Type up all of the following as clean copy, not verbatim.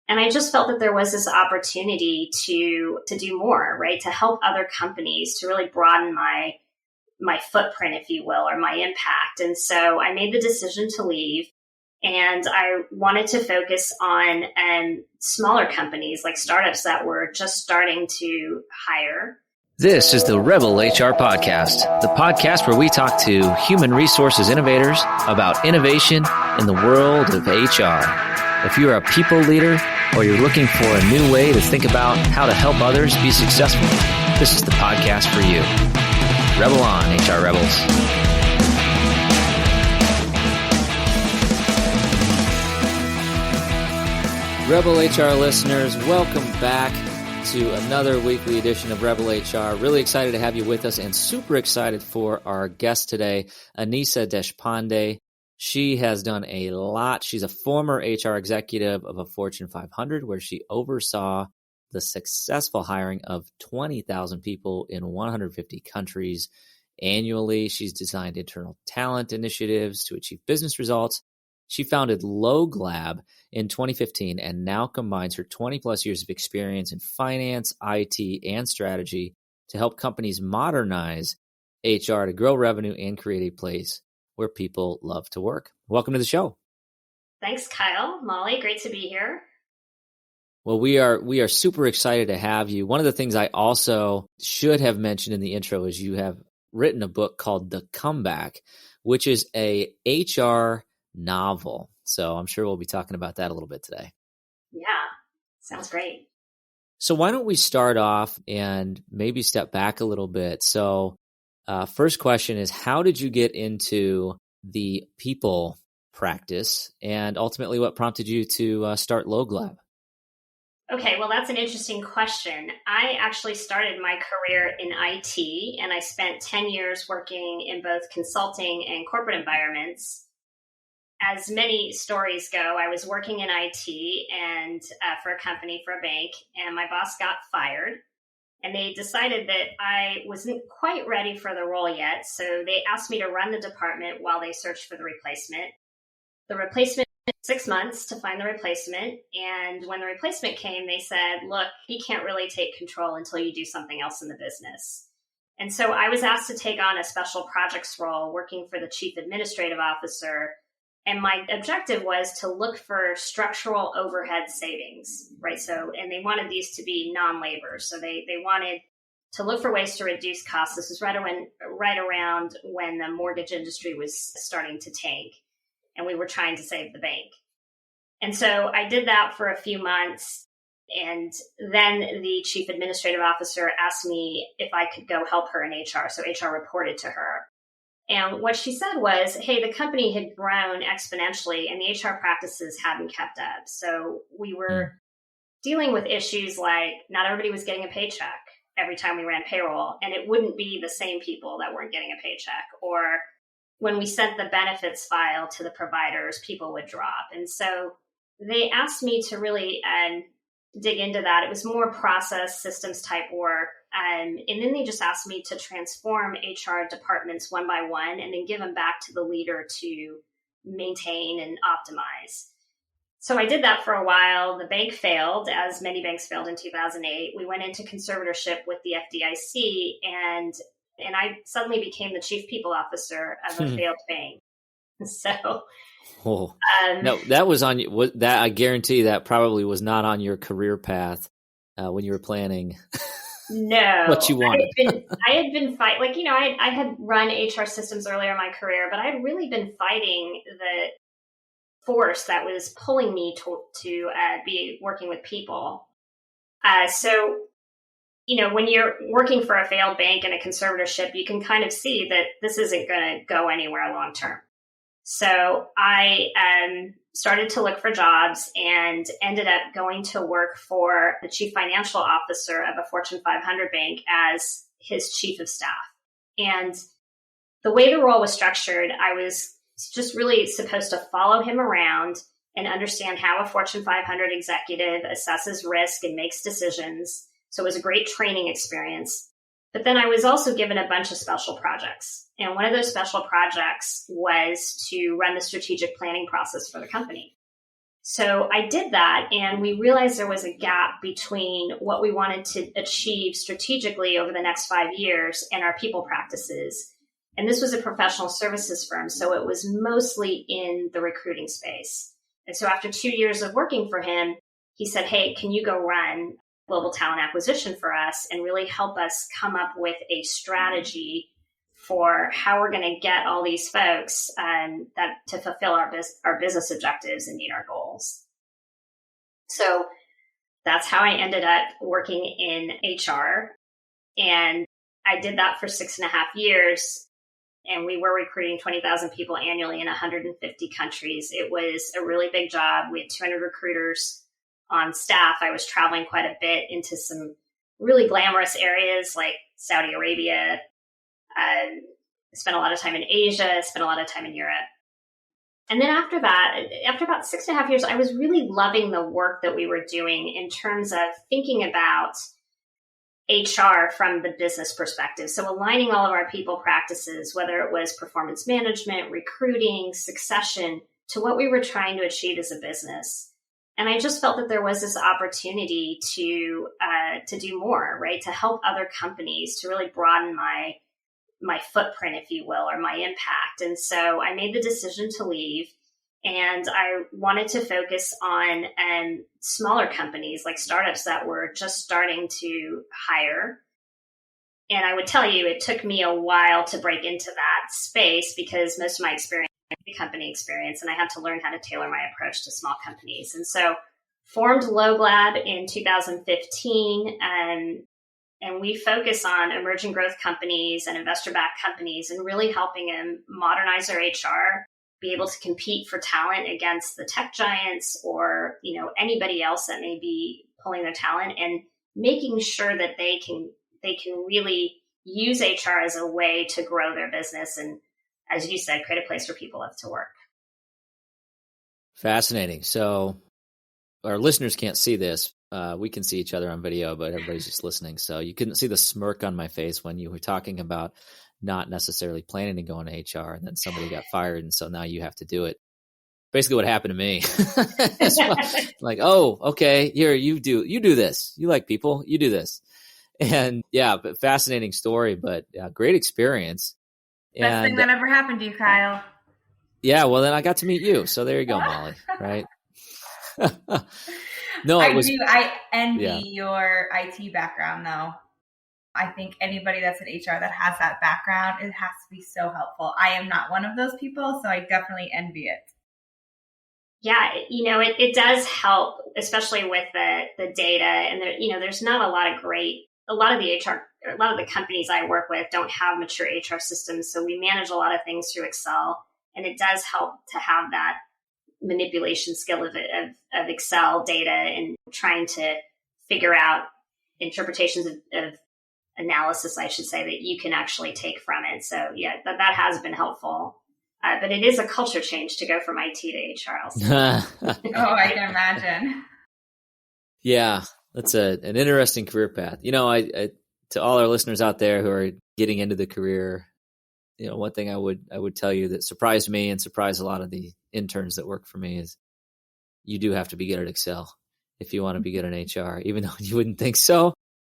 And I just felt that there was this opportunity to do more, right? To help other companies, to really broaden my footprint, if you will, or my impact. And so I made the decision to leave. And I wanted to focus on smaller companies, like startups that were just starting to hire. This is the Rebel HR Podcast, the podcast where we talk to human resources innovators about innovation in the world of HR. If you're a people leader or you're looking for a new way to think about how to help others be successful, this is the podcast for you. Rebel on, HR Rebels. Rebel HR listeners, welcome back to another weekly edition of Rebel HR. Really excited to have you with us and super excited for our guest today, Annissa Deshpande. She has done a lot. She's a former HR executive of a Fortune 500 where she oversaw the successful hiring of 20,000 people in 150 countries annually. She's designed internal talent initiatives to achieve business results. She founded loglab in 2015 and now combines her 20 plus years of experience in finance, IT, and strategy to help companies modernize HR to grow revenue and create a place where people love to work. Welcome to the show. Thanks, Kyle. Molly, great to be here. Well, we are super excited to have you. One of the things I also should have mentioned in the intro is you have written a book called The Comeback, which is a HR novel. So I'm sure we'll be talking about that a little bit today. Yeah, sounds great. So why don't we start off and maybe step back a little bit? So first question is, how did you get into the people practice and ultimately what prompted you to start loglab? Okay, well, that's an interesting question. I actually started my career in IT and I spent 10 years working in both consulting and corporate environments. As many stories go, I was working in IT and for a company, for a bank, and my boss got fired. And they decided that I wasn't quite ready for the role yet. So they asked me to run the department while they searched for the replacement. The replacement took 6 months to find the replacement. And when the replacement came, they said, look, he can't really take control until you do something else in the business. And so I was asked to take on a special projects role working for the chief administrative officer. And my objective was to look for structural overhead savings, right? So, and they wanted these to be non-labor. So they wanted to look for ways to reduce costs. This was right around when the mortgage industry was starting to tank and we were trying to save the bank. And so I did that for a few months. And then the chief administrative officer asked me if I could go help her in HR. So HR reported to her. And what she said was, hey, the company had grown exponentially and the HR practices hadn't kept up. So we were dealing with issues like not everybody was getting a paycheck every time we ran payroll, and it wouldn't be the same people that weren't getting a paycheck. Or when we sent the benefits file to the providers, people would drop. And so they asked me to really dig into that. It was more process systems type work. And then they just asked me to transform HR departments one by one and then give them back to the leader to maintain and optimize. So I did that for a while. The bank failed, as many banks failed in 2008. We went into conservatorship with the FDIC, and I suddenly became the chief people officer of a failed bank. So, no, that was on you. That I guarantee that probably was not on your career path when you were planning. No, what you wanted. I had been fighting, like, you know, I had run HR systems earlier in my career, but I had really been fighting the force that was pulling me to be working with people. So, you know, when you're working for a failed bank and a conservatorship, you can kind of see that this isn't going to go anywhere long term. So I started to look for jobs and ended up going to work for the chief financial officer of a Fortune 500 bank as his chief of staff. And the way the role was structured, I was just really supposed to follow him around and understand how a Fortune 500 executive assesses risk and makes decisions. So it was a great training experience. But then I was also given a bunch of special projects. And one of those special projects was to run the strategic planning process for the company. So I did that, and we realized there was a gap between what we wanted to achieve strategically over the next 5 years and our people practices. And this was a professional services firm, so it was mostly in the recruiting space. And so after 2 years of working for him, he said, hey, can you go run global talent acquisition for us and really help us come up with a strategy for how we're going to get all these folks that to fulfill our business objectives and meet our goals. So that's how I ended up working in HR. And I did that for 6.5 years. And we were recruiting 20,000 people annually in 150 countries. It was a really big job. We had 200 recruiters on staff. I was traveling quite a bit into some really glamorous areas like Saudi Arabia. I spent a lot of time in Asia, spent a lot of time in Europe. And then after that, after about 6.5 years, I was really loving the work that we were doing in terms of thinking about HR from the business perspective. So aligning all of our people practices, whether it was performance management, recruiting, succession, to what we were trying to achieve as a business. And I just felt that there was this opportunity to do more, right? To help other companies, to really broaden my footprint, if you will, or my impact. And so I made the decision to leave, and I wanted to focus on smaller companies, like startups that were just starting to hire. And I would tell you, it took me a while to break into that space because most of my experience was company experience, and I had to learn how to tailor my approach to small companies. And so formed loglab in 2015, and we focus on emerging growth companies and investor-backed companies and really helping them modernize their HR, be able to compete for talent against the tech giants or, anybody else that may be pulling their talent, and making sure that they can really use HR as a way to grow their business and, as you said, create a place where people love to work. Fascinating. So our listeners can't see this. We can see each other on video, but everybody's just listening. So you couldn't see the smirk on my face when you were talking about not necessarily planning to go into HR, and then somebody got fired, and so now you have to do it. Basically what happened to me. Like, oh, okay, here, you do this. You like people, you do this. And yeah, but fascinating story, but great experience. Best thing that ever happened to you, Kyle. Yeah, well, then I got to meet you. So there you go, Molly, right? No, I envy your IT background, though. I think anybody that's in HR that has that background, it has to be so helpful. I am not one of those people, so I definitely envy it. Yeah, it does help, especially with the data. And there's not a lot of the companies I work with don't have mature HR systems, so we manage a lot of things through Excel, and it does help to have that manipulation skill of Excel data and trying to figure out interpretations of analysis, I should say, that you can actually take from it. So yeah, that has been helpful. But it is a culture change to go from IT to HR. Oh, I can imagine. Yeah, that's an interesting career path. I to all our listeners out there who are getting into the career, one thing I would tell you that surprised me and surprised a lot of the interns that work for me is you do have to be good at Excel if you want to be good in HR, even though you wouldn't think so.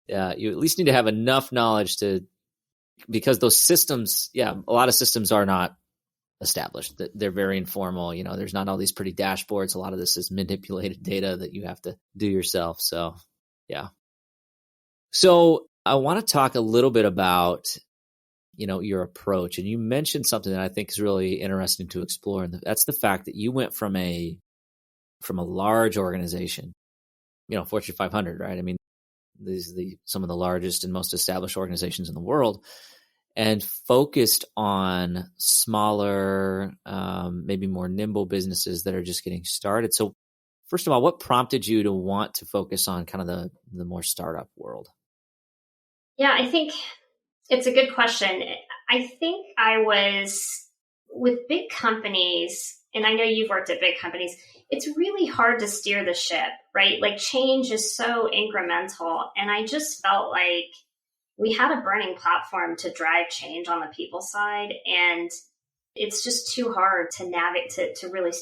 You at least need to have enough knowledge because those systems, a lot of systems are not established. They're very informal. There's not all these pretty dashboards. A lot of this is manipulated data that you have to do yourself. So, yeah. So I want to talk a little bit about, your approach. And you mentioned something that I think is really interesting to explore. And that's the fact that you went from a large organization, Fortune 500, right? I mean, these are some of the largest and most established organizations in the world, and focused on smaller, maybe more nimble businesses that are just getting started. So first of all, what prompted you to want to focus on kind of the more startup world? Yeah, I think it's a good question. I think I was with big companies, and I know you've worked at big companies, it's really hard to steer the ship, right? Like change is so incremental. And I just felt like we had a burning platform to drive change on the people side. And it's just too hard to navigate, to really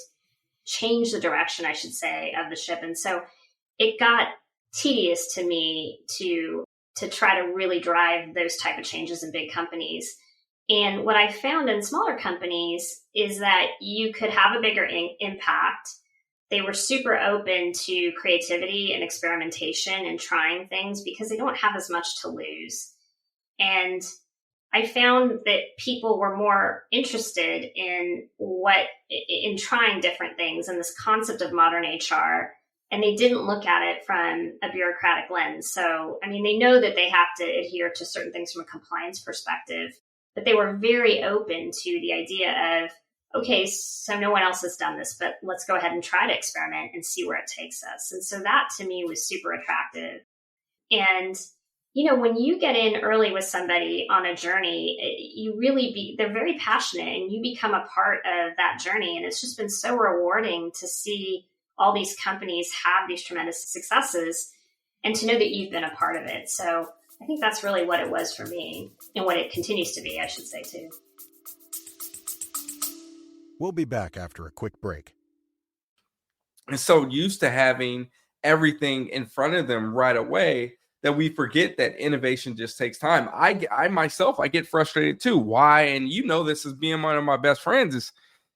change the direction, I should say, of the ship. And so it got tedious to me to try to really drive those type of changes in big companies. And what I found in smaller companies is that you could have a bigger impact. They were super open to creativity and experimentation and trying things because they don't have as much to lose. And I found that people were more interested in trying different things and this concept of modern HR. And they didn't look at it from a bureaucratic lens. So, I mean, they know that they have to adhere to certain things from a compliance perspective, but they were very open to the idea of, okay, so no one else has done this, but let's go ahead and try to experiment and see where it takes us. And so that to me was super attractive. And, you know, when you get in early with somebody on a journey, they're very passionate and you become a part of that journey. And it's just been so rewarding to see all these companies have these tremendous successes and to know that you've been a part of it. So I think that's really what it was for me and what it continues to be, I should say, too. We'll be back after a quick break. And so used to having everything in front of them right away that we forget that innovation just takes time. I myself get frustrated too. Why? And you know, this is being one of my best friends is,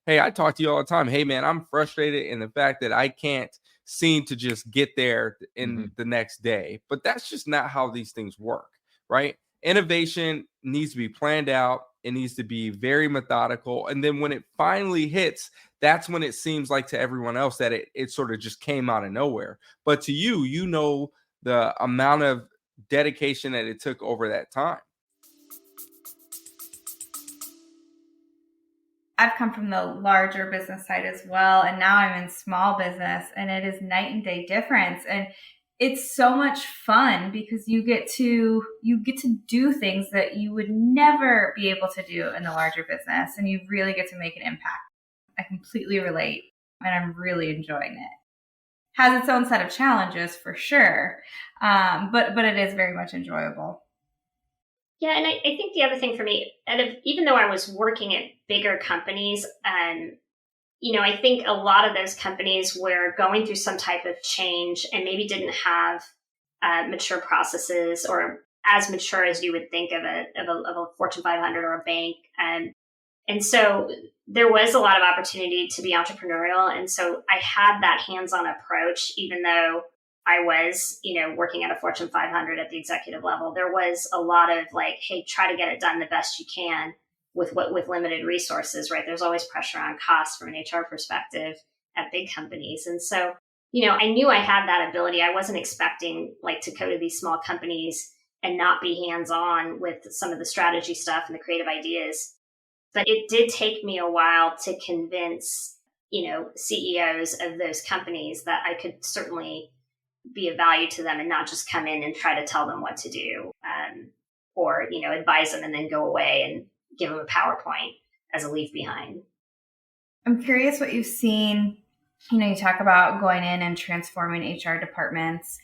hey, I talk to you all the time. Hey, man, I'm frustrated in the fact that I can't seem to just get there in the next day. But that's just not how these things work, right? Innovation needs to be planned out. It needs to be very methodical. And then when it finally hits, that's when it seems like to everyone else that it sort of just came out of nowhere. But to you, you know the amount of dedication that it took over that time. I've come from the larger business side as well, and now I'm in small business, and it is night and day difference. And it's so much fun because you get to do things that you would never be able to do in the larger business, and you really get to make an impact. I completely relate, and I'm really enjoying it. Has its own set of challenges for sure, but it is very much enjoyable. Yeah, and I think the other thing for me, even though I was working at bigger companies, you know, I think a lot of those companies were going through some type of change and maybe didn't have mature processes or as mature as you would think of a Fortune 500 or a bank. And so there was a lot of opportunity to be entrepreneurial. And so I had that hands-on approach, even though I was, you know, working at a Fortune 500 at the executive level. There was a lot of like, hey, try to get it done the best you can with limited resources, right? There's always pressure on costs from an HR perspective at big companies. And so, you know, I knew I had that ability. I wasn't expecting like to go to these small companies and not be hands-on with some of the strategy stuff and the creative ideas. But it did take me a while to convince, you know, CEOs of those companies that I could certainly be of value to them and not just come in and try to tell them what to do, or, you know, advise them and then go away and give them a PowerPoint as a leave behind. I'm curious what you've seen. You know, you talk about going in and transforming HR departments.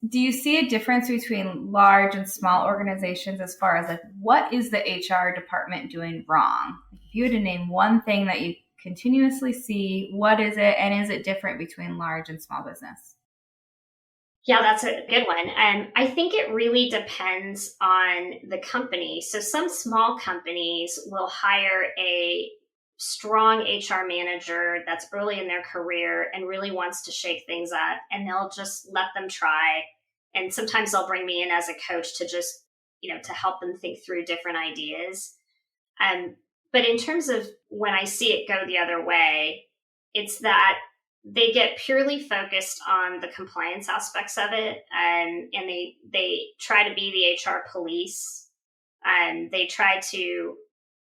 Do you see a difference between large and small organizations as far as like what is the HR department doing wrong? If you had to name one thing that you continuously see, what is it, and is it different between large and small business? Yeah, that's a good one. I think it really depends on the company. So some small companies will hire a strong HR manager that's early in their career and really wants to shake things up, and they'll just let them try. And sometimes they'll bring me in as a coach to just, you know, to help them think through different ideas. But in terms of when I see it go the other way, it's that they get purely focused on the compliance aspects of it, and they try to be the HR police.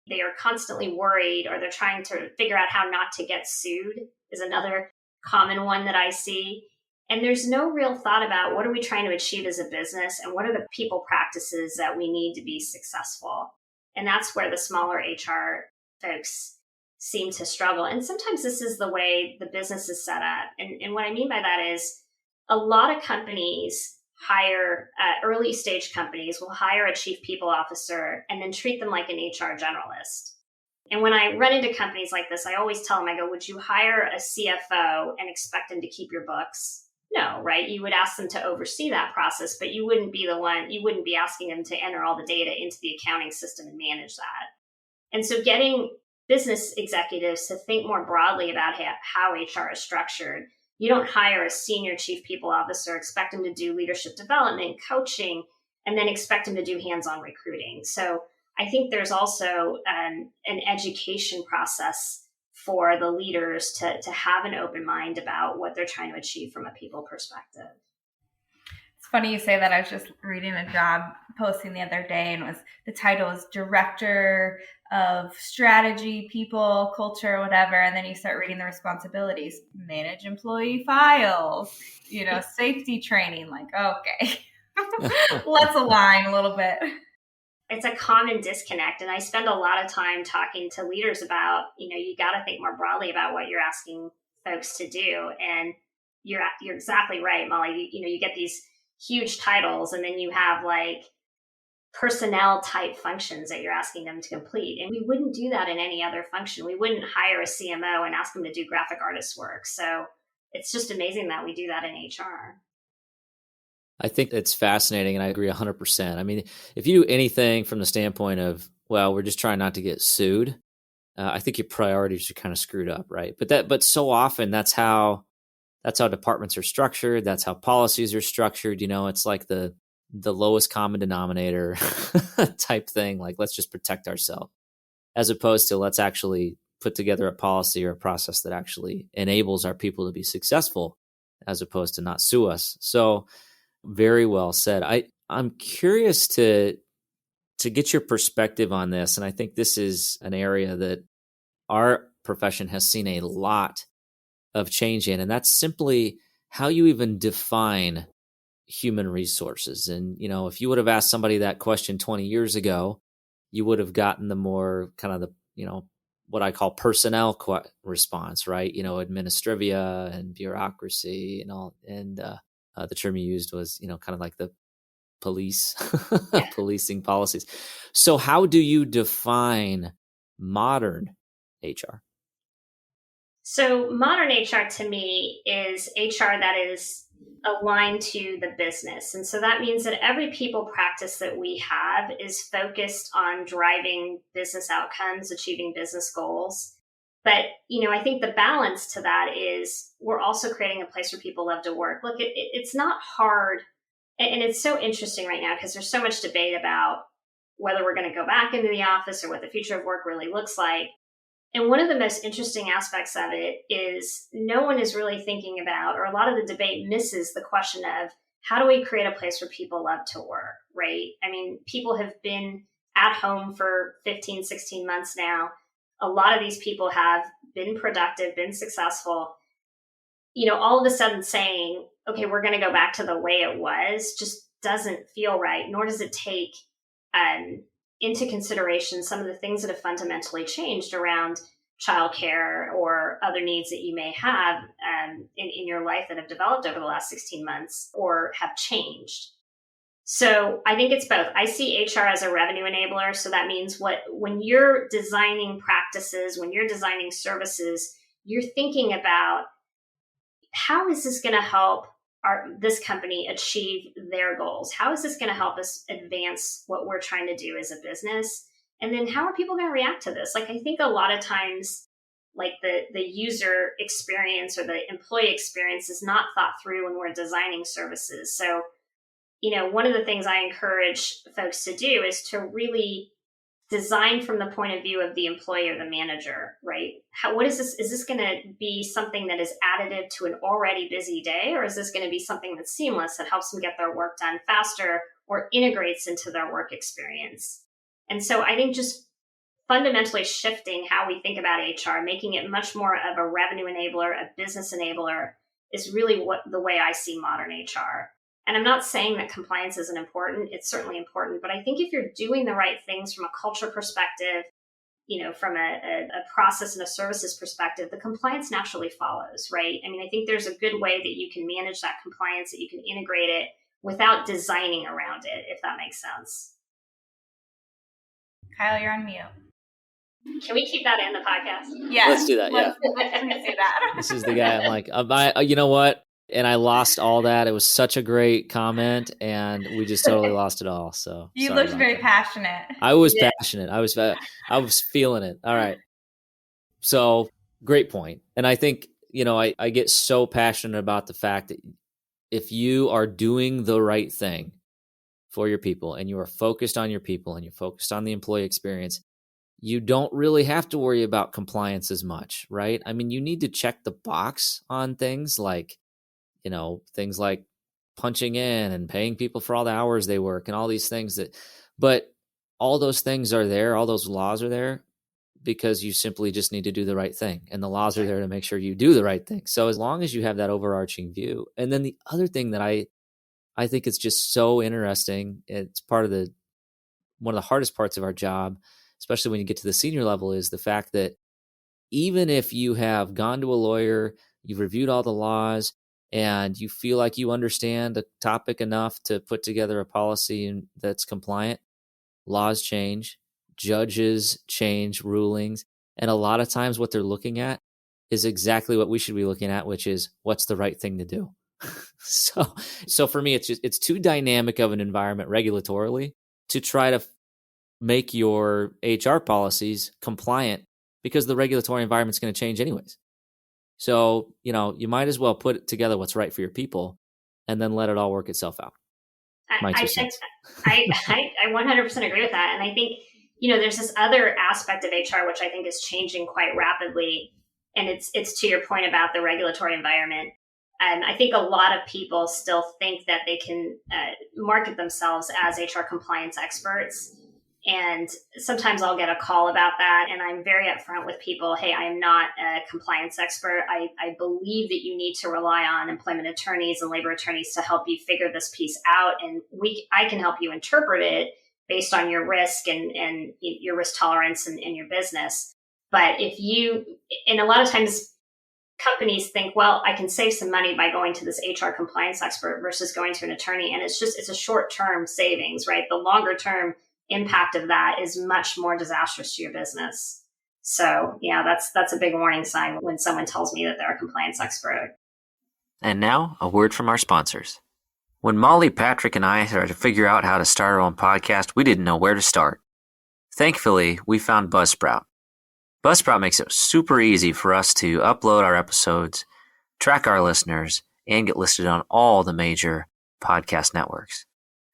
They are constantly worried, or they're trying to figure out how not to get sued is another common one that I see. And there's no real thought about what are we trying to achieve as a business and what are the people practices that we need to be successful. And that's where the smaller HR folks seem to struggle. And sometimes this is the way the business is set up. And what I mean by that is a lot of companies hire, early stage companies will hire a chief people officer and then treat them like an HR generalist. And when I run into companies like this, I always tell them, I go, would you hire a CFO and expect them to keep your books? No, right? You would ask them to oversee that process, but you wouldn't be asking them to enter all the data into the accounting system and manage that. And so getting business executives to think more broadly about how HR is structured. You don't hire a senior chief people officer, expect them to do leadership development, coaching, and then expect them to do hands-on recruiting. So I think there's also an education process for the leaders to have an open mind about what they're trying to achieve from a people perspective. It's funny you say that. I was just reading a job posting the other day, and the title was Director of Strategy, People, Culture, whatever. And then you start reading the responsibilities, manage employee files, safety training, like, okay, let's align a little bit. It's a common disconnect. And I spend a lot of time talking to leaders about, you got to think more broadly about what you're asking folks to do. And you're exactly right, Molly. You get these huge titles, and then you have like personnel type functions that you're asking them to complete. And we wouldn't do that in any other function. We wouldn't hire a CMO and ask them to do graphic artist work. So it's just amazing that we do that in HR. I think it's fascinating, and I agree 100%. I mean, if you do anything from the standpoint of, well, we're just trying not to get sued, I think your priorities are kind of screwed up, right? But so often that's how departments are structured. That's how policies are structured. It's like the lowest common denominator type thing. Like, let's just protect ourselves, as opposed to let's actually put together a policy or a process that actually enables our people to be successful, as opposed to not sue us. So very well said. I'm curious to get your perspective on this. And I think this is an area that our profession has seen a lot of change in, and that's simply how you even define human resources. And, if you would have asked somebody that question 20 years ago, you would have gotten the more kind of the, what I call personnel response, right? Administrivia and bureaucracy and all. And the term you used was, kind of like the police, policing policies. So how do you define modern HR? So modern HR to me is HR that is aligned to the business. And so that means that every people practice that we have is focused on driving business outcomes, achieving business goals. But, I think the balance to that is we're also creating a place where people love to work. Look, it's not hard. And it's so interesting right now because there's so much debate about whether we're going to go back into the office or what the future of work really looks like. And one of the most interesting aspects of it is no one is really thinking about, or a lot of the debate misses the question of how do we create a place where people love to work, right? I mean, people have been at home for 15, 16 months now. A lot of these people have been productive, been successful. All of a sudden saying, okay, we're going to go back to the way it was just doesn't feel right, nor does it take into consideration some of the things that have fundamentally changed around childcare or other needs that you may have in your life that have developed over the last 16 months or have changed. So I think it's both. I see HR as a revenue enabler. So that means when you're designing practices, when you're designing services, you're thinking about how is this going to help this company achieve their goals? How is this going to help us advance what we're trying to do as a business? And then how are people going to react to this? Like, I think a lot of times, like the user experience or the employee experience is not thought through when we're designing services. So, one of the things I encourage folks to do is to really design from the point of view of the employee or the manager, right? What is this? Is this going to be something that is additive to an already busy day? Or is this going to be something that's seamless that helps them get their work done faster or integrates into their work experience? And so I think just fundamentally shifting how we think about HR, making it much more of a revenue enabler, a business enabler is really the way I see modern HR. And I'm not saying that compliance isn't important. It's certainly important. But I think if you're doing the right things from a culture perspective, from a process and a services perspective, the compliance naturally follows, right? I mean, I think there's a good way that you can manage that compliance, that you can integrate it without designing around it, if that makes sense. Kyle, you're on mute. Can we keep that in the podcast? Yes. Let's do that. Yeah. Let's do that. This is the guy. I'm like, you know what? And I lost all that. It was such a great comment, and we just totally lost it all. So you sorry looked about very that. passionate. I was passionate. I was feeling it. All right. So great point. And I think, I get so passionate about the fact that if you are doing the right thing for your people and you are focused on your people and you're focused on the employee experience, you don't really have to worry about compliance as much, right? I mean, you need to check the box on things like, things like punching in and paying people for all the hours they work and all these things but all those things are there. All those laws are there because you simply just need to do the right thing. And the laws are there to make sure you do the right thing. So as long as you have that overarching view. And then the other thing that I think it's just so interesting. It's part of one of the hardest parts of our job, especially when you get to the senior level, is the fact that even if you have gone to a lawyer, you've reviewed all the laws, and you feel like you understand a topic enough to put together a policy that's compliant, laws change, judges change rulings, and a lot of times what they're looking at is exactly what we should be looking at, which is what's the right thing to do. So for me, it's too dynamic of an environment regulatorily to try to make your HR policies compliant because the regulatory environment's going to change anyways. So, you might as well put together what's right for your people and then let it all work itself out. My 2 cents. I 100% agree with that. And I think, there's this other aspect of HR, which I think is changing quite rapidly. And it's to your point about the regulatory environment. I think a lot of people still think that they can market themselves as HR compliance experts. And sometimes I'll get a call about that. And I'm very upfront with people. Hey, I am not a compliance expert. I believe that you need to rely on employment attorneys and labor attorneys to help you figure this piece out. And I can help you interpret it based on your risk and your risk tolerance and your business. But and a lot of times companies think, well, I can save some money by going to this HR compliance expert versus going to an attorney. And it's a short-term savings, right? The longer term impact of that is much more disastrous to your business. So yeah, that's a big warning sign when someone tells me that they're a compliance expert. And now a word from our sponsors. When Molly, Patrick, and I started to figure out how to start our own podcast, we didn't know where to start. Thankfully, we found Buzzsprout. Buzzsprout makes it super easy for us to upload our episodes, track our listeners, and get listed on all the major podcast networks.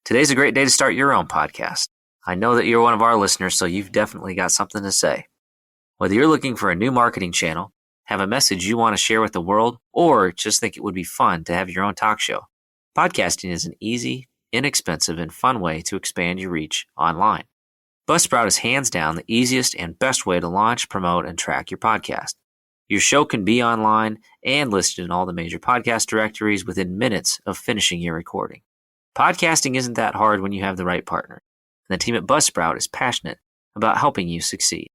Today's a great day to start your own podcast. I know that you're one of our listeners, so you've definitely got something to say. Whether you're looking for a new marketing channel, have a message you want to share with the world, or just think it would be fun to have your own talk show, podcasting is an easy, inexpensive, and fun way to expand your reach online. Buzzsprout is hands down the easiest and best way to launch, promote, and track your podcast. Your show can be online and listed in all the major podcast directories within minutes of finishing your recording. Podcasting isn't that hard when you have the right partner. And the team at Buzzsprout is passionate about helping you succeed.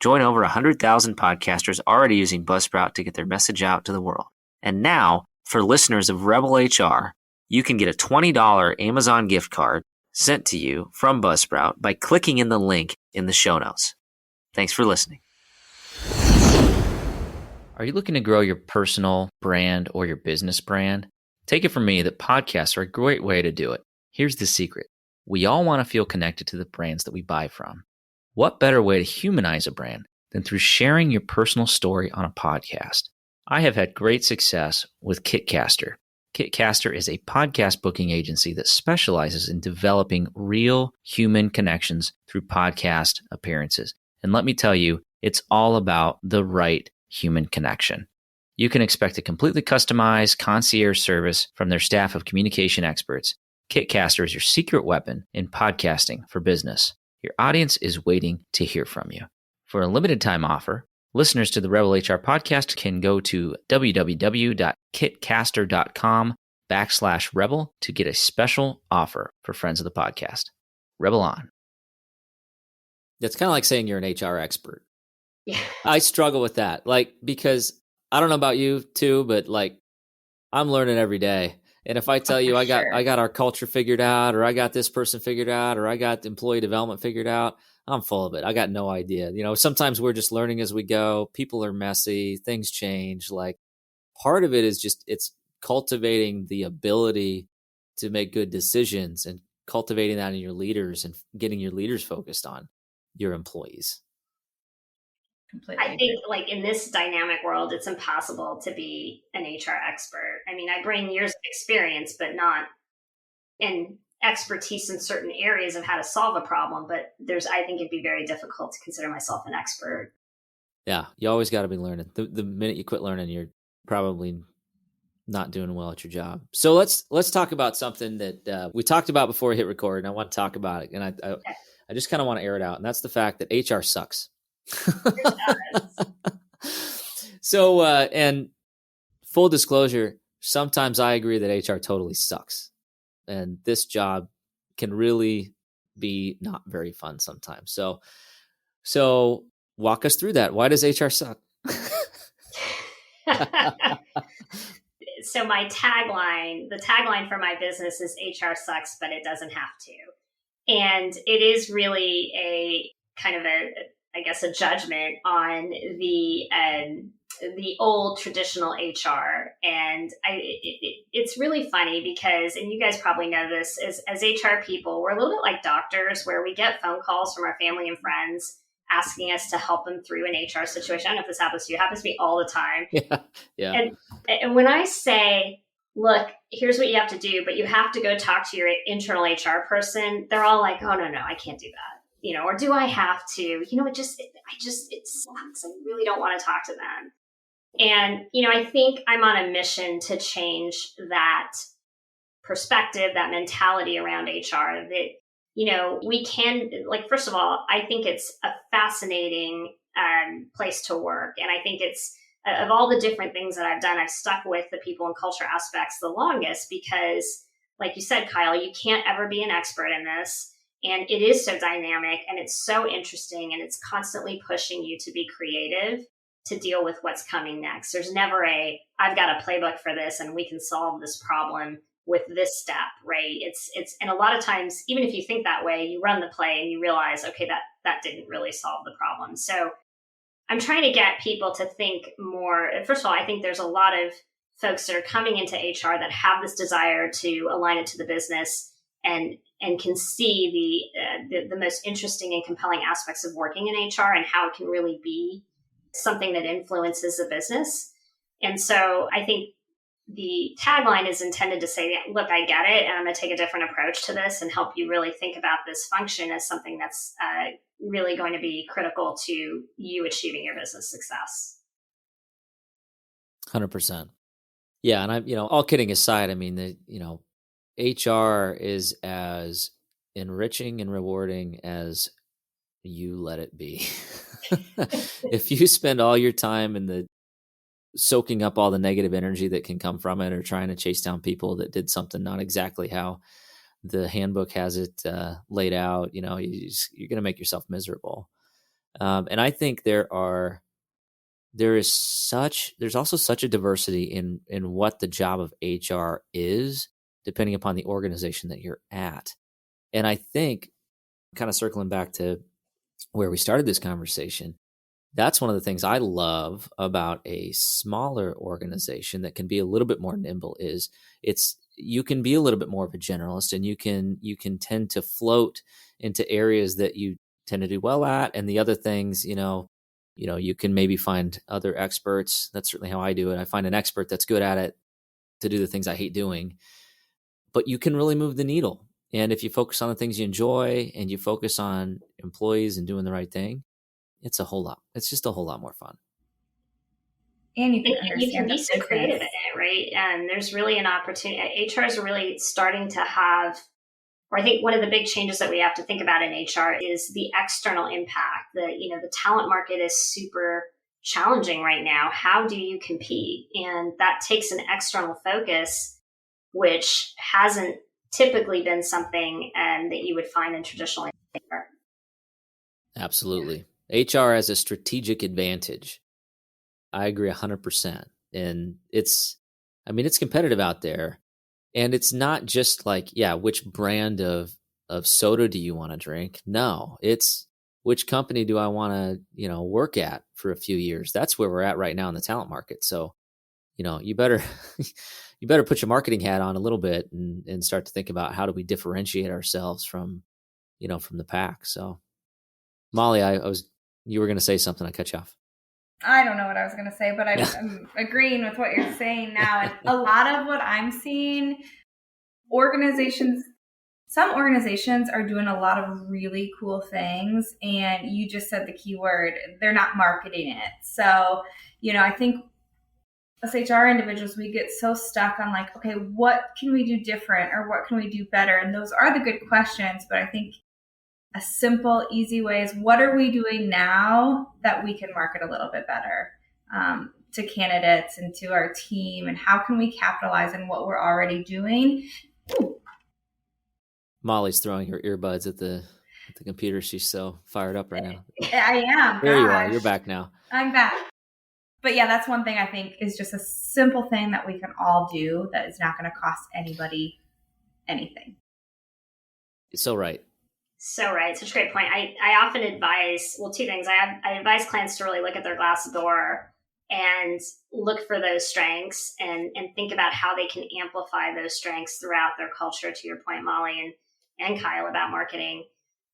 Join over 100,000 podcasters already using Buzzsprout to get their message out to the world. And now, for listeners of Rebel HR, you can get a $20 Amazon gift card sent to you from Buzzsprout by clicking in the link in the show notes. Thanks for listening. Are you looking to grow your personal brand or your business brand? Take it from me that podcasts are a great way to do it. Here's the secret. We all want to feel connected to the brands that we buy from. What better way to humanize a brand than through sharing your personal story on a podcast? I have had great success with Kitcaster. Kitcaster is a podcast booking agency that specializes in developing real human connections through podcast appearances. And let me tell you, it's all about the right human connection. You can expect a completely customized concierge service from their staff of communication experts. Kitcaster is your secret weapon in podcasting for business. Your audience is waiting to hear from you. For a limited time offer, listeners to the Rebel HR podcast can go to www.kitcaster.com/rebel to get a special offer for friends of the podcast. Rebel on. That's kind of like saying you're an HR expert. Yeah. I struggle with that, because I don't know about you too, but I'm learning every day. And if I tell you I sure. got our culture figured out, or I got this person figured out, or I got employee development figured out, I'm full of it. I got no idea. Sometimes we're just learning as we go. People are messy. Things change. Like, part of it is just, it's cultivating the ability to make good decisions and cultivating that in your leaders and getting your leaders focused on your employees. Completely I think like in this dynamic world, it's impossible to be an HR expert. I mean, I bring years of experience, but not in expertise in certain areas of how to solve a problem. But I think it'd be very difficult to consider myself an expert. Yeah. You always got to be learning. The minute you quit learning, you're probably not doing well at your job. So let's talk about something that we talked about before we hit record, and I want to talk about it. And I just kind of want to air it out. And that's the fact that HR sucks. So, and full disclosure, sometimes I agree that HR totally sucks. And this job can really be not very fun sometimes. So walk us through that. Why does HR suck? So the tagline for my business is HR sucks, but it doesn't have to. And it is really a kind of a judgment on the old traditional HR. And it's really funny because, and you guys probably know this, as HR people, we're a little bit like doctors, where we get phone calls from our family and friends asking us to help them through an HR situation. I don't know if this happens to you. It happens to me all the time. Yeah. And when I say, look, here's what you have to do, but you have to go talk to your internal HR person, they're all like, oh, no, I can't do that. Or do I have to? It sucks. I really don't want to talk to them. And, I think I'm on a mission to change that perspective, that mentality around HR, that we can, like, first of all, I think it's a fascinating place to work. And I think it's, of all the different things that I've done, I've stuck with the people and culture aspects the longest because, like you said, Kyle, you can't ever be an expert in this. And it is so dynamic and it's so interesting and it's constantly pushing you to be creative to deal with what's coming next. There's never I've got a playbook for this and we can solve this problem with this step, right? It's, and a lot of times, even if you think that way, you run the play and you realize, okay, that didn't really solve the problem. So I'm trying to get people to think more. First of all, I think there's a lot of folks that are coming into HR that have this desire to align it to the business and can see the most interesting and compelling aspects of working in HR and how it can really be something that influences the business. And so I think the tagline is intended to say, look, I get it, and I'm going to take a different approach to this and help you really think about this function as something that's really going to be critical to you achieving your business success. 100%. Yeah. And all kidding aside, I mean, HR is as enriching and rewarding as you let it be. If you spend all your time in soaking up all the negative energy that can come from it, or trying to chase down people that did something not exactly how the handbook has it laid out, you're going to make yourself miserable. And I think there's also such a diversity in what the job of HR is, depending upon the organization that you're at. And I think, kind of circling back to where we started this conversation, that's one of the things I love about a smaller organization that can be a little bit more nimble is you can be a little bit more of a generalist, and you can tend to float into areas that you tend to do well at. And the other things, you can maybe find other experts. That's certainly how I do it. I find an expert that's good at it to do the things I hate doing, but you can really move the needle. And if you focus on the things you enjoy and you focus on employees and doing the right thing, it's just a whole lot more fun. And you can be so creative in it, right? And there's really an opportunity. HR is really starting to have, or I think one of the big changes that we have to think about in HR is the external impact. The talent market is super challenging right now. How do you compete? And that takes an external focus, which hasn't typically been something that you would find in traditional HR. Absolutely. HR has a strategic advantage. I agree 100%. And it's competitive out there. And it's not just like, yeah, which brand of soda do you want to drink? No, it's which company do I want to, work at for a few years? That's where we're at right now in the talent market. So, you better you better put your marketing hat on a little bit and start to think about how do we differentiate ourselves from the pack. So, Molly, you were going to say something. I cut you off. I don't know what I was going to say, but I'm agreeing with what you're saying now. And a lot of what I'm seeing, some organizations are doing a lot of really cool things. And you just said the key word, they're not marketing it. So, I think as HR individuals, we get so stuck on like, okay, what can we do different or what can we do better? And those are the good questions. But I think a simple, easy way is what are we doing now that we can market a little bit better to candidates and to our team, and how can we capitalize on what we're already doing? Molly's throwing her earbuds at the computer. She's so fired up right now. I am. There you are. You're back now. I'm back. But yeah, that's one thing I think is just a simple thing that we can all do that is not going to cost anybody anything. So right. So right. Such a great point. I often advise, two things. I advise clients to really look at their glass door and look for those strengths and think about how they can amplify those strengths throughout their culture, to your point, Molly and Kyle, about marketing.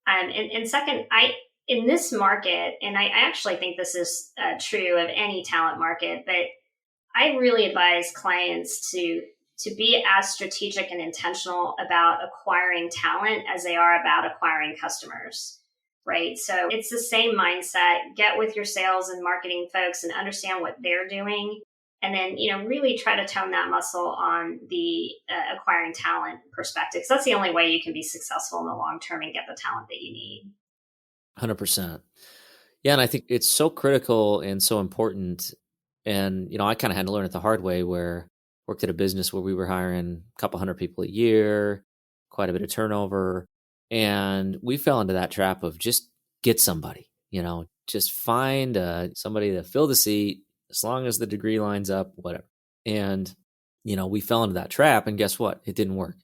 And second, in this market, and I actually think this is true of any talent market, but I really advise clients to be as strategic and intentional about acquiring talent as they are about acquiring customers, right? So it's the same mindset. Get with your sales and marketing folks and understand what they're doing. And then, really try to tone that muscle on the acquiring talent perspective. Because that's the only way you can be successful in the long term and get the talent that you need. 100%. Yeah. And I think it's so critical and so important. And, I kind of had to learn it the hard way, where I worked at a business where we were hiring a couple hundred people a year, quite a bit of turnover. And we fell into that trap of just get somebody, just find somebody to fill the seat as long as the degree lines up, whatever. And, we fell into that trap, and guess what? It didn't work.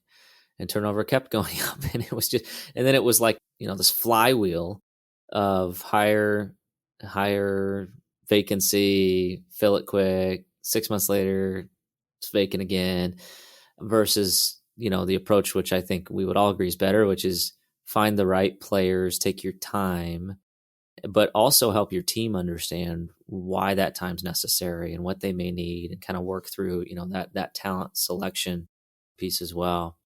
And turnover kept going up. And it was and then it was like, this flywheel of hire, vacancy, fill it quick, 6 months later, it's vacant again, versus, the approach, which I think we would all agree is better, which is find the right players, take your time, but also help your team understand why that time's necessary and what they may need, and kind of work through, that talent selection piece as well.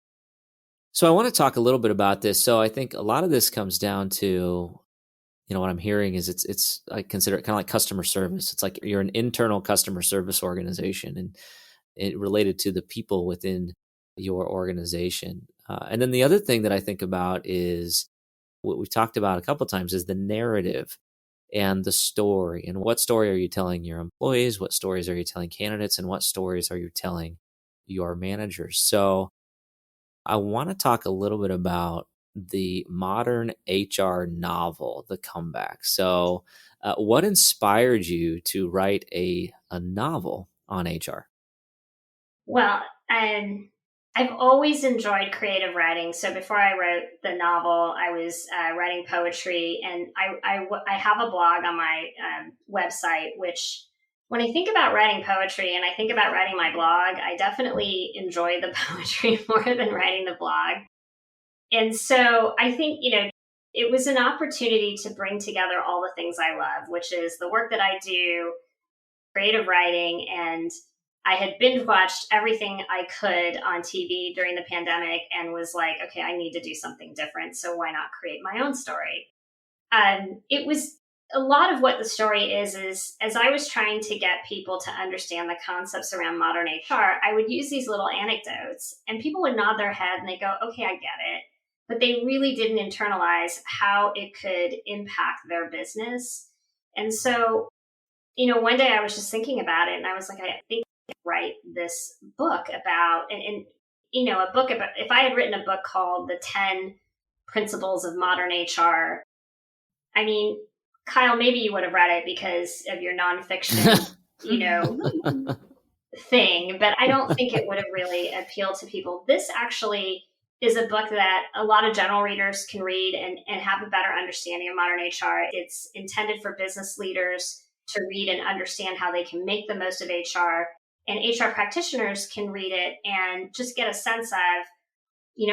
So I want to talk a little bit about this. So I think a lot of this comes down to, what I'm hearing is it's I consider it kind of like customer service. It's like you're an internal customer service organization, and it related to the people within your organization. And then the other thing that I think about is what we've talked about a couple of times is the narrative and the story. And what story are you telling your employees? What stories are you telling candidates? And what stories are you telling your managers? So I want to talk a little bit about the modern HR novel, The Comeback. So what inspired you to write a novel on HR? Well, I've always enjoyed creative writing. So before I wrote the novel, I was writing poetry, and I have a blog on my website, which when I think about writing poetry and I think about writing my blog, I definitely enjoy the poetry more than writing the blog. And so I think, it was an opportunity to bring together all the things I love, which is the work that I do, creative writing, and I had binge watched everything I could on TV during the pandemic and was like, okay, I need to do something different. So why not create my own story? It was a lot of what the story is as I was trying to get people to understand the concepts around modern HR, I would use these little anecdotes, and people would nod their head and they go, okay, I get it. But they really didn't internalize how it could impact their business. And so, one day I was just thinking about it, and I was like, I think I could write this book about, a book about, if I had written a book called The 10 Principles of Modern HR, I mean, Kyle, maybe you would have read it because of your nonfiction, thing, but I don't think it would have really appealed to people. This actually is a book that a lot of general readers can read and have a better understanding of modern HR. It's intended for business leaders to read and understand how they can make the most of HR. And HR practitioners can read it and just get a sense of,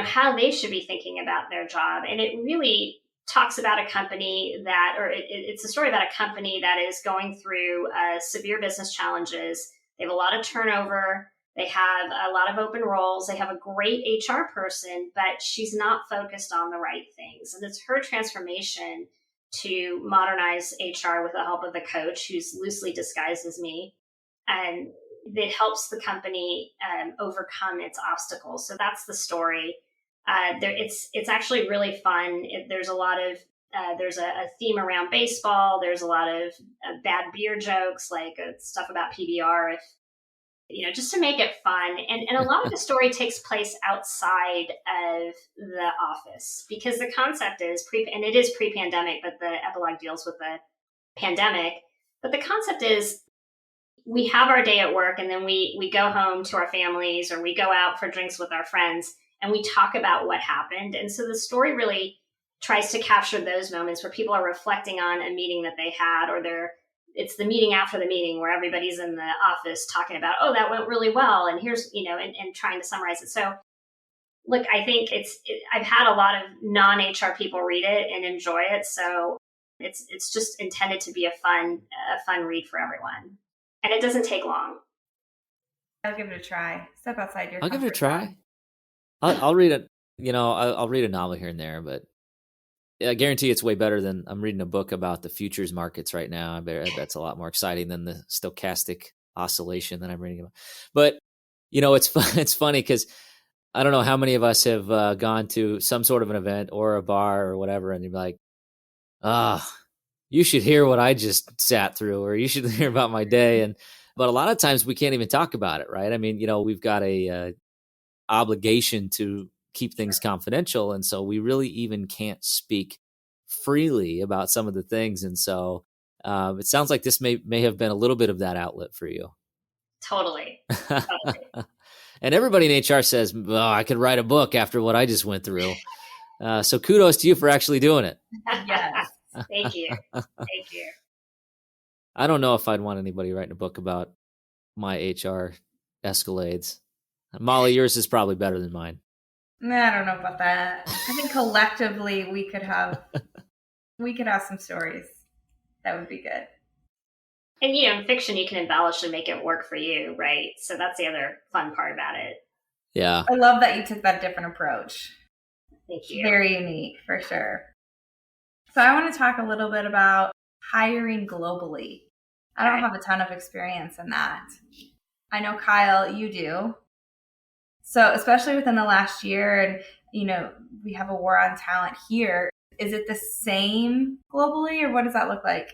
how they should be thinking about their job. And it really talks about a company that, or it's a story about a company that is going through severe business challenges. They have a lot of turnover. They have a lot of open roles. They have a great HR person, but she's not focused on the right things. And it's her transformation to modernize HR with the help of a coach who's loosely disguised as me. And that helps the company overcome its obstacles. So that's the story. It's actually really fun. There's a lot of there's a theme around baseball. There's a lot of bad beer jokes, like stuff about PBR, just to make it fun. And a lot of the story takes place outside of the office, because the concept is and it is pre-pandemic, but the epilogue deals with the pandemic. But the concept is, we have our day at work, and then we go home to our families, or we go out for drinks with our friends, and we talk about what happened. And so the story really tries to capture those moments where people are reflecting on a meeting that they had, or it's the meeting after the meeting where everybody's in the office talking about, oh, that went really well, and here's, and trying to summarize it. So look, I think I've had a lot of non-HR people read it and enjoy it. So it's just intended to be a fun read for everyone. And it doesn't take long. I'll give it a try. Step outside your I'll give it a try. zone. I'll read it. I'll read a novel here and there, but I guarantee it's way better than I'm reading a book about the futures markets right now. I bet it's a lot more exciting than the stochastic oscillation that I'm reading about. But it's funny because I don't know how many of us have gone to some sort of an event or a bar or whatever, and you're like, you should hear what I just sat through, or you should hear about my day. But a lot of times we can't even talk about it, right? I mean, we've got a obligation to keep things confidential. And so we really even can't speak freely about some of the things. And so it sounds like this may have been a little bit of that outlet for you. Totally. And everybody in HR says, I could write a book after what I just went through. So kudos to you for actually doing it. Yes. Thank you. Thank you. I don't know if I'd want anybody writing a book about my HR escalades. Molly, yours is probably better than mine. I don't know about that. I think collectively we could have some stories that would be good. And in fiction, you can embellish and make it work for you, right? So that's the other fun part about it. Yeah. I love that you took that different approach. Thank you. Very unique, for sure. So I want to talk a little bit about hiring globally. I don't have a ton of experience in that. I know, Kyle, you do. So especially within the last year, and we have a war on talent here. Is it the same globally, or what does that look like?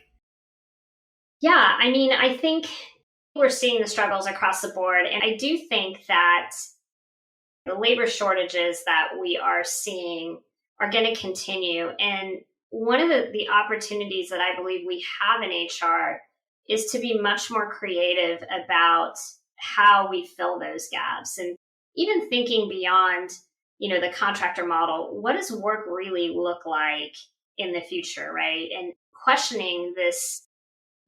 Yeah, I mean, I think we're seeing the struggles across the board. And I do think that the labor shortages that we are seeing are going to continue. And one of the opportunities that I believe we have in HR is to be much more creative about how we fill those gaps. And even thinking beyond, the contractor model, what does work really look like in the future, right? And questioning this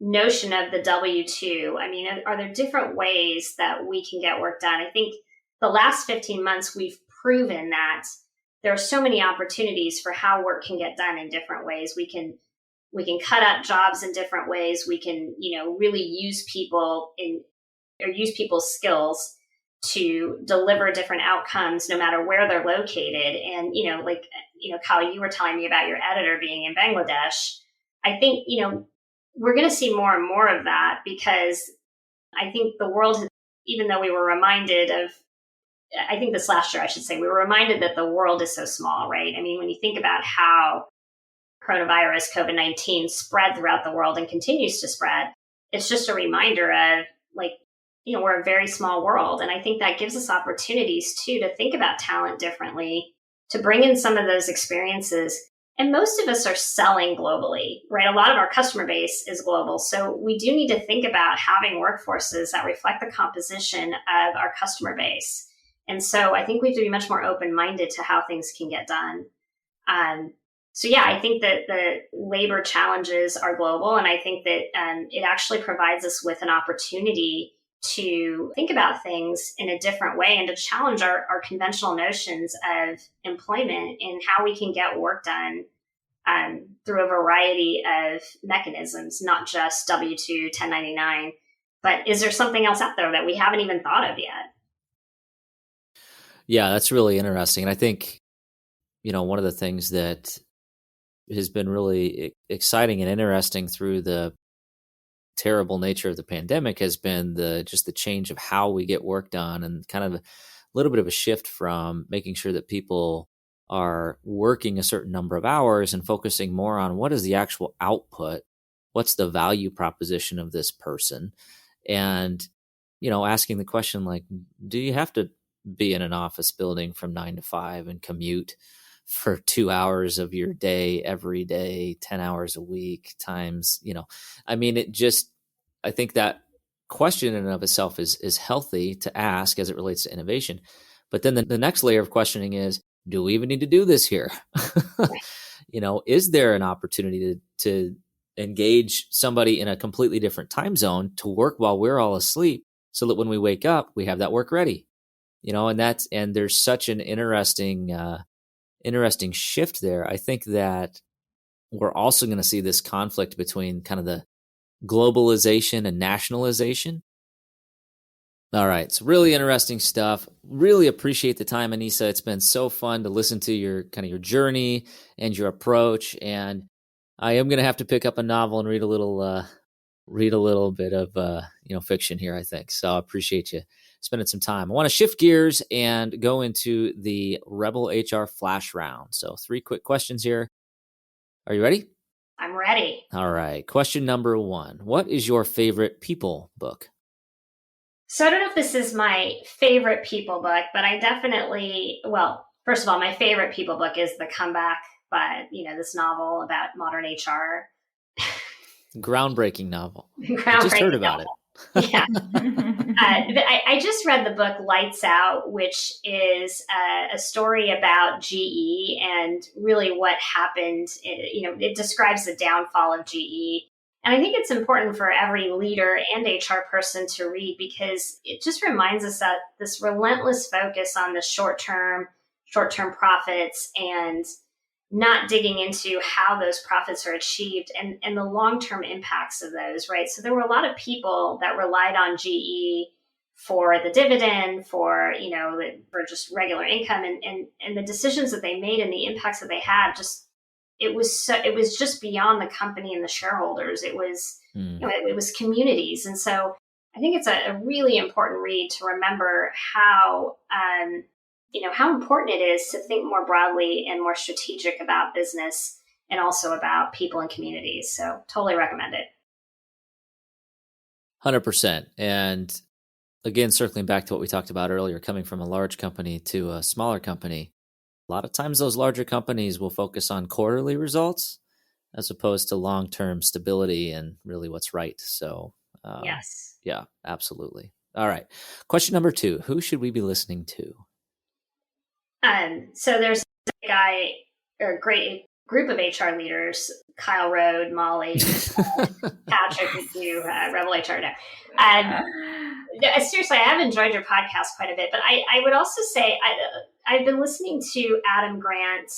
notion of the W-2. I mean, are there different ways that we can get work done? I think the last 15 months, we've proven that there are so many opportunities for how work can get done in different ways. We can cut out jobs in different ways. We can, really use people use people's skills to deliver different outcomes no matter where they're located. And, Kyle, you were telling me about your editor being in Bangladesh. I think, we're going to see more and more of that, because I think the world, even though we were reminded of, I think this last year, I should say, we were reminded that the world is so small, right? I mean, when you think about how coronavirus, COVID-19 spread throughout the world and continues to spread, it's just a reminder of we're a very small world. And I think that gives us opportunities too, to think about talent differently, to bring in some of those experiences And most of us are selling globally, right? A lot of our customer base is global. So we do need to think about having workforces that reflect the composition of our customer base. And so I think we have to be much more open-minded to how things can get done. So yeah, I think that the labor challenges are global, and I think that it actually provides us with an opportunity to think about things in a different way and to challenge our conventional notions of employment and how we can get work done through a variety of mechanisms, not just W-2, 1099. But is there something else out there that we haven't even thought of yet? Yeah, that's really interesting. And I think, one of the things that has been really exciting and interesting through the terrible nature of the pandemic has been the change of how we get work done, and kind of a little bit of a shift from making sure that people are working a certain number of hours and focusing more on what is the actual output, what's the value proposition of this person, and asking the question like, do you have to be in an office building from 9 to 5 and commute for 2 hours of your day every day, 10 hours a week times, I think that question in and of itself is healthy to ask as it relates to innovation. But then the next layer of questioning is, do we even need to do this here? Is there an opportunity to engage somebody in a completely different time zone to work while we're all asleep so that when we wake up, we have that work ready? And there's such an interesting shift there. I think that we're also going to see this conflict between kind of the globalization and nationalization. All right. So really interesting stuff. Really appreciate the time, Annissa. It's been so fun to listen to your journey and your approach. And I am going to have to pick up a novel and read a little bit of, fiction here, I think. So I appreciate you spending some time. I want to shift gears and go into the Rebel HR Flash Round. So 3 quick questions here. Are you ready? I'm ready. All right. Question number 1. What is your favorite people book? So I don't know if this is my favorite people book, but I definitely, first of all, my favorite people book is The Comeback by, this novel about modern HR. Groundbreaking novel. I just heard about it. Yeah. I just read the book Lights Out, which is a story about GE and really what happened. It describes the downfall of GE. And I think it's important for every leader and HR person to read because it just reminds us that this relentless focus on the short-term profits and not digging into how those profits are achieved and the long-term impacts of those, right? So there were a lot of people that relied on GE for the dividend, for just regular income, and the decisions that they made and the impacts that they had it was just beyond the company and the shareholders. It was it was communities, and so I think it's a really important read to remember how important it is to think more broadly and more strategic about business and also about people and communities. So totally recommend it. 100%. And again, circling back to what we talked about earlier, coming from a large company to a smaller company, a lot of times those larger companies will focus on quarterly results as opposed to long-term stability and really what's right. So yes. Yeah, absolutely. All right. Question number 2, who should we be listening to? So there's a guy or a great group of HR leaders, Kyle Rode, Molly, Patrick with you, Rebel HR now. Seriously, I have enjoyed your podcast quite a bit, but I would also say I've been listening to Adam Grant,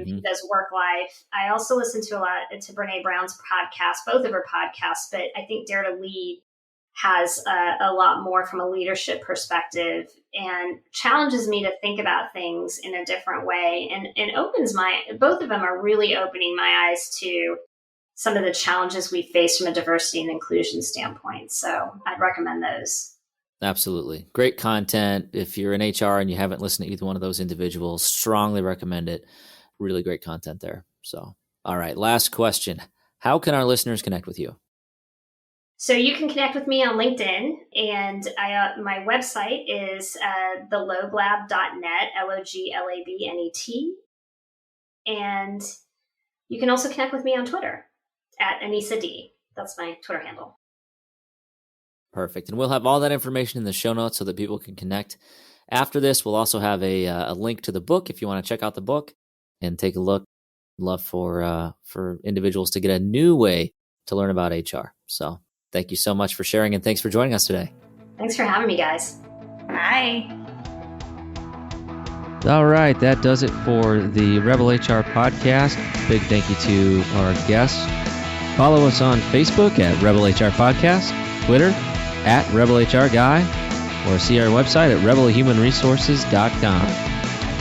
who does Work Life. I also listen to a lot to Brene Brown's podcast, both of her podcasts, but I think Dare to Lead has a lot more from a leadership perspective and challenges me to think about things in a different way and opens both of them are really opening my eyes to some of the challenges we face from a diversity and inclusion standpoint. So I'd recommend those. Absolutely. Great content. If you're in HR and you haven't listened to either one of those individuals, strongly recommend it. Really great content there. So, all right. Last question. How can our listeners connect with you? So you can connect with me on LinkedIn, and my website is theloglab.net, LOGLABNET. And You can also connect with me on Twitter at Annissa D. That's my Twitter handle. Perfect. And we'll have all that information in the show notes so that people can connect. After this, we'll also have a link to the book if you want to check out the book and take a look. Love for individuals to get a new way to learn about HR. So thank you so much for sharing, and thanks for joining us today. Thanks for having me, guys. Bye. All right, that does it for the Rebel HR podcast. Big thank you to our guests. Follow us on Facebook at Rebel HR Podcast, Twitter at Rebel HR Guy, or see our website at rebelhumanresources.com.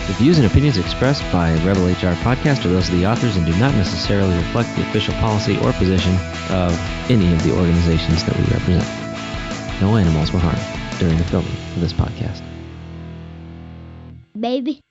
The views and opinions expressed by Rebel HR Podcast are those of the authors and do not necessarily reflect the official policy or position of any of the organizations that we represent. No animals were harmed during the filming of this podcast. Baby.